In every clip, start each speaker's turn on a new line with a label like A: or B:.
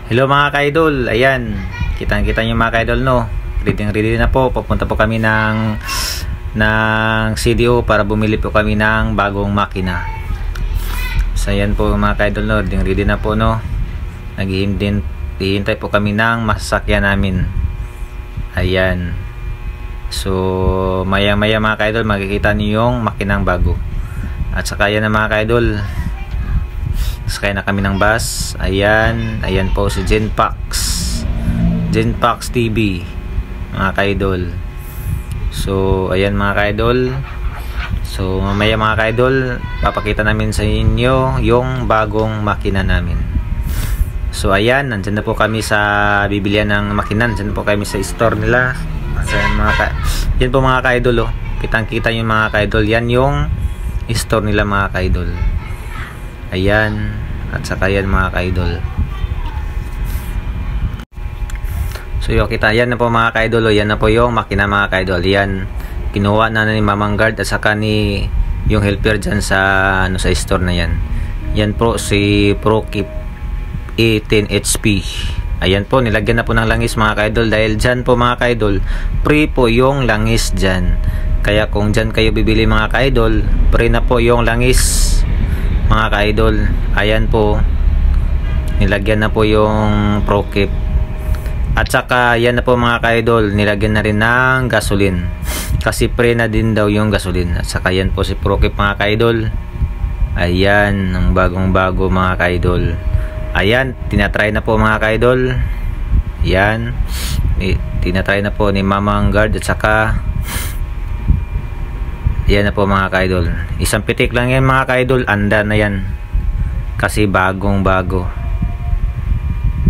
A: Hello mga ka-idol, ayan, kitang-kita nyo mga ka-idol, no? Ready na po, papunta po kami ng CDO para bumili po kami ng bagong makina. So ayan po mga ka-idol, no? Ready na po, no? Naghihintay po kami ng masasakyan namin. Ayan. So maya mga ka-idol, makikita nyo yung makinang bago. At saka yan na mga ka-idol, sakay na kami ng bus. Ayan po si Genpax TV mga ka-idol. So ayan mga ka-idol, so mamaya mga ka-idol, papakita namin sa inyo yung bagong makina namin. So ayan, nandyan na po kami sa bibilihan ng makina. Nandyan po kami sa store nila. So, yan po mga ka-idol, oh. Kitang-kita yung mga ka-idol, yan yung store nila mga ka-idol. Ayan, at saka yan mga ka-idol. So yung kita, yan na po mga ka-idol, yan na po yung makina mga ka-idol. Yan, kinuha na ni Mamang Guard at saka ni yung helper dyan sa sa store na yan. Yan po si ProKip 18 HP. Ayan po, nilagyan na po ng langis mga ka-idol, dahil dyan po mga ka-idol, free po yung langis dyan. Kaya kung dyan kayo bibili mga ka-idol, free na po yung langis mga ka-idol. Ayan po, nilagyan na po yung ProKip. At saka yan na po mga ka-idol, nilagyan na rin ng gasoline, kasi free na din daw yung gasoline. At saka yan po si ProKip mga ka-idol. Ayan, ang bagong bago mga ka-idol. Ayan, tinatry na po mga ka-idol. Ayan, tinatry na po ni Mamang Guard. At saka yan na po mga ka-idol, isang pitik lang yan mga ka-idol, anda na yan, kasi bagong bago.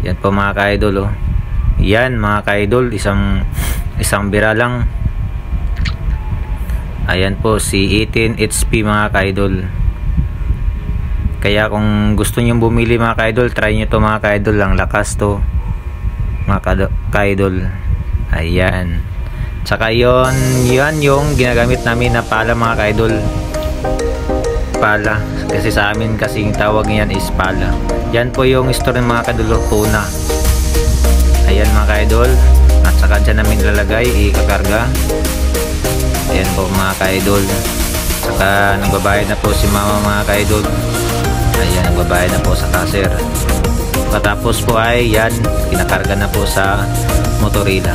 A: Yan po mga ka-idol, oh. Yan mga ka-idol, isang bira lang. Ayan po si 18 HP mga ka-idol. Kaya kung gusto nyo bumili mga ka-idol, try nyo to mga ka-idol, ang lakas to mga ka-idol. Ayan. Saka yan yung ginagamit namin na pala mga ka-idol. Pala, kasi sa amin kasing tawag niyan is pala. Yan po yung store ng mga ka-idol, tuna. Ayan mga ka-idol, at saka dyan namin lalagay, ikakarga. Ayan po mga ka-idol. Saka nagbabayad na po si mama mga ka-idol. Ayan, nagbabayad na po sa cashier. Pagkatapos po ay yan, kinakarga na po sa motorila.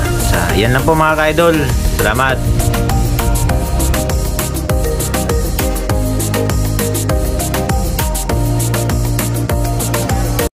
A: Yan lang po mga ka-idol. Salamat.